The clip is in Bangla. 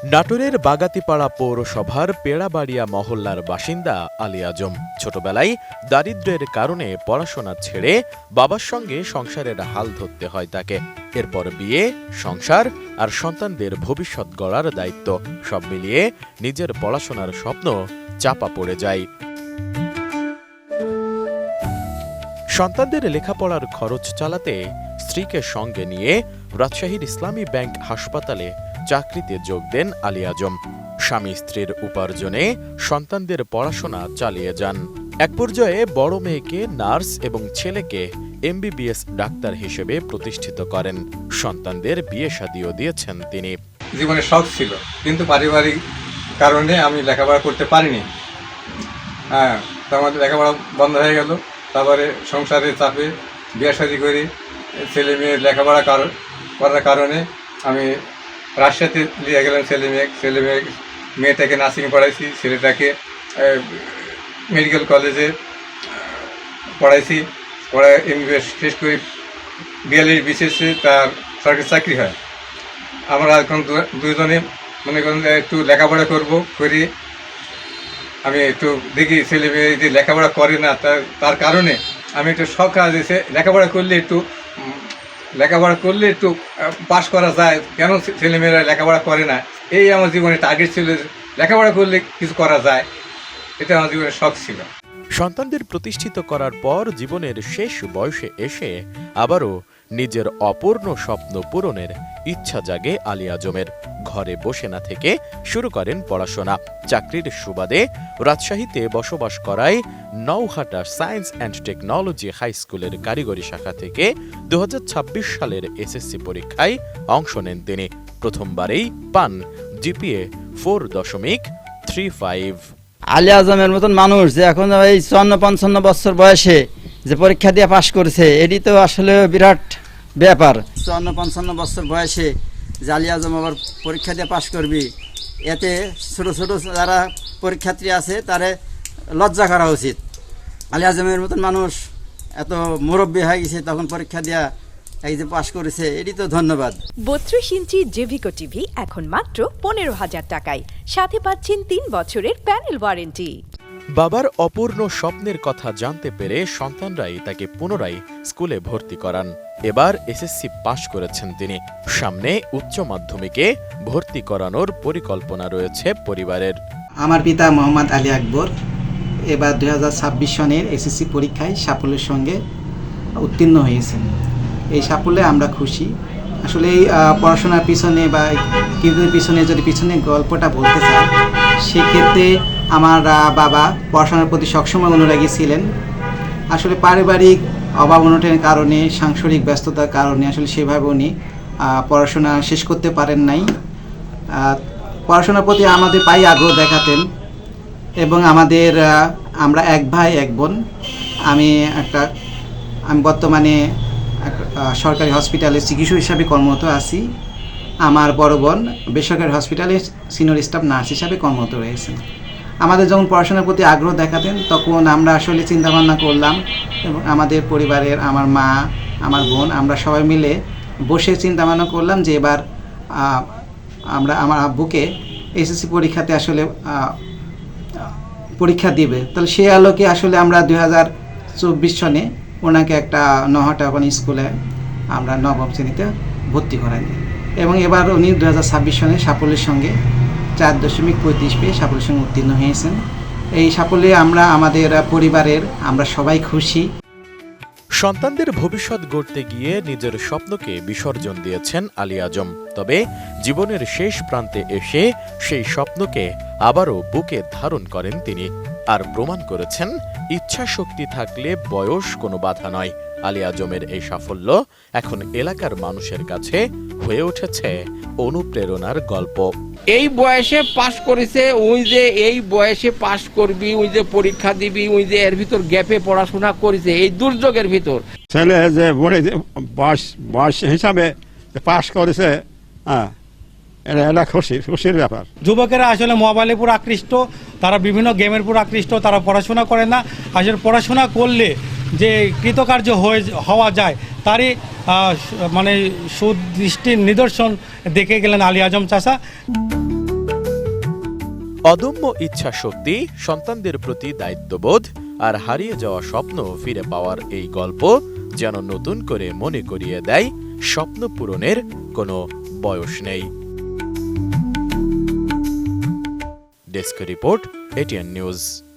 নাটোরের বাগাতিপাড়া পৌরসভার পেড়াবাড়িয়া মহল্লার বাসিন্দা আলী আজম ছোটবেলায় দারিদ্র্যের কারণে পড়াশোনা ছেড়ে বাবার সঙ্গে সংসারের হাল ধরতে হয় তাকে। এরপর বিয়ে, সংসার আর সন্তানদের ভবিষ্যৎ গড়ার দায়িত্ব সব মিলিয়ে নিজের পড়াশোনার স্বপ্ন চাপা পড়ে যায়। সন্তানদের লেখাপড়ার খরচ চালাতে স্ত্রীকে সঙ্গে নিয়ে রাজশাহীর ইসলামী ব্যাংক হাসপাতালে চাকরিতে যোগ দেন আলী আজম। স্বামী স্ত্রীর উপার্জনে সন্তানদের পড়াশোনা চালিয়ে যান। এক পর্যায়ে বড় মেয়েকে নার্স এবং ছেলেকে এমবিবিএস ডাক্তার হিসেবে প্রতিষ্ঠিত করেন। সন্তানদের বিয়ে শাদিও দিয়েছেন তিনি। জীবনে শখ ছিল, কিন্তু পারিবারিক কারণে আমি লেখাপড়া করতে পারিনি। আমাদের লেখাপড়া বন্ধ হয়ে গেল। তারপরে সংসারের চাপে বিয়ে শাদি করি। ছেলে মেয়ের লেখাপড়া করার কারণে আমি রাজশাহীতে নিয়ে গেলাম। মেয়েটাকে নার্সিং পড়াইছি, ছেলেটাকে মেডিকেল কলেজে পড়াইছি। পড়ায় এমবিবিএস শেষ করি। 42 বিশেষে তার সরকারি চাকরি হয়। আমরা এখন দুজনে মনে করেন একটু লেখাপড়া করি। আমি একটু দেখি ছেলে মেয়ে যে লেখাপড়া করে না, তার কারণে আমি একটু শখ আছে লেখাপড়া করলে একটু পাস করা যায়, কেন ছেলেমেয়েরা লেখাপড়া করে না। এই আমার জীবনে টার্গেট ছিল, লেখাপড়া করলে কিছু করা যায়। এটা আমার জীবনের শখ ছিল। সন্তানদের প্রতিষ্ঠিত করার পর জীবনের শেষ বয়সে এসে আবারও নিজের অপূর্ণ স্বপ্ন পূরণের ইচ্ছা জাগে আলী আজমের। ঘরে বসে না থেকে শুরু করেন পড়াশোনা। চাকরির সুবাদে রাজশাহীতে বসবাস করায় Nowhata science and technology high স্কুলের কারিগরি শাখা থেকে 2026 সালের এসএসসি পরীক্ষায় অংশ নেন তিনি। প্রথমবারেই পান জিপিএ 4.35। আলী আজমের মতন মানুষ যে এখন এই 54-55 বছর বয়সে যে পরীক্ষা দিয়ে পাশ করেছে, এটি তো আসলে বিরাট ব্যাপার। 54-55 বছর বয়সে যে আলী আজম আবার পরীক্ষা দিয়ে পাশ করবি, এতে ছোট ছোট যারা পরীক্ষার্থী আছে তারে লজ্জা করা উচিত। আলী আজমের মতন মানুষ এত মুরব্বী হয়ে গেছে, তখন পরীক্ষা দিয়া এই যে পাশ করেছে, এটি তো ধন্যবাদ। 32 ইঞ্চি জেভিকো টিভি এখন মাত্র 15,000 টাকায়, সাথে পাচ্ছেন 3 বছরের প্যানেল ওয়ারেন্টি। বাবার অপূর্ণ স্বপ্নের কথা জানতে পেরে সন্তানরাই তাকে পুনরায় স্কুলে ভর্তি করান। এবার এসএসসি পাশ করেছেন তিনি। সামনে উচ্চ মাধ্যমিকে ভর্তি করানোর পরিকল্পনা রয়েছে পরিবারের। আমার পিতা মোহাম্মদ আলী আকবর এবার 2026 সনের এসএসসি পরীক্ষায় সাফল্যের সঙ্গে উত্তীর্ণ হয়েছেন। এই সাফল্যে আমরা খুশি। আসলে এই পড়াশোনার পিছনে বা কিছুদিনের পিছনে গল্পটা বলতে চাই, সেক্ষেত্রে আমার বাবা পড়াশোনার প্রতি সবসময় অনুরাগী ছিলেন। আসলে পারিবারিক অভাব অনটনের কারণে, সাংসারিক ব্যস্ততার কারণে আসলে সেভাবে উনি পড়াশোনা শেষ করতে পারেন নাই। পড়াশোনার প্রতি আমাদের প্রায় আগ্রহ দেখাতেন এবং আমরা এক ভাই এক বোন। আমি বর্তমানে সরকারি হসপিটালে চিকিৎসক হিসাবে কর্মরত আছি। আমার বড় বোন বেসরকারি হসপিটালে সিনিয়র স্টাফ নার্স হিসাবে কর্মরত রয়েছেন। আমাদের যখন পড়াশোনার প্রতি আগ্রহ দেখাতেন, তখন আমরা আসলে চিন্তাভাবনা করলাম এবং আমাদের পরিবারের আমার মা, আমার বোন, আমরা সবাই মিলে বসে চিন্তাভাবনা করলাম যে এবার আমার আব্বুকে এসএসসি পরীক্ষাতে আসলে পরীক্ষা দিবে। তাহলে সে আলোকে আসলে আমরা 2024 সনে ওনাকে একটা নওহাটা স্কুলে আমরা নবম শ্রেণীতে ভর্তি করাই এবং এবার উনি 2026 সনে সাফল্যের সঙ্গে 4.35 পেয়ে সাফল্যের সঙ্গে উত্তীর্ণ হয়েছেন। এই সাফল্যে আমাদের পরিবারের আমরা সবাই খুশি। সন্তানদের ভবিষ্যৎ গড়তে গিয়ে নিজের স্বপ্নকে বিসর্জন দিয়েছেন আলী আজম। তবে জীবনের শেষ প্রান্তে এসে সেই স্বপ্নকে আবারও বুকে ধারণ করেন তিনি, আর প্রমাণ করেছেন ইচ্ছা শক্তি থাকলে বয়স কোনো বাধা নয়। আলী আজমের এই সাফল্য এখন এলাকার মানুষের কাছে হয়ে উঠেছে অনুপ্রেরণার গল্প। এই বয়সে পাশ করেছে, ওই যে এই বয়সে পাশ করবি, ওই যে পরীক্ষা দিবি, ওই যে এর ভিতর গ্যাপে পড়াশোনা করেছে, এই দুর্যোগের ভিতর ছেলে যে বয়স হিসাবে পাশ করেছে, এটা খুশির ব্যাপার। যুবকেরা আসলে মোবাইলের উপর আকৃষ্ট, তারা বিভিন্ন গেমের উপর আকৃষ্ট, তারা পড়াশোনা করে না। আসলে পড়াশোনা করলে যে কৃতকার্য হওয়া যায়, তারই সুদৃষ্টির নিদর্শন দেখে গেলেন আলী আজম চাচা। অদম্য ইচ্ছা শক্তি, সন্তানদের প্রতি দায়িত্ববোধ আর হারিয়ে যাওয়া স্বপ্ন ফিরে পাওয়ার এই গল্প যেন নতুন করে মনে করিয়ে দেয় স্বপ্ন পূরণের কোনো বয়স নেই। Desk report, ATN news.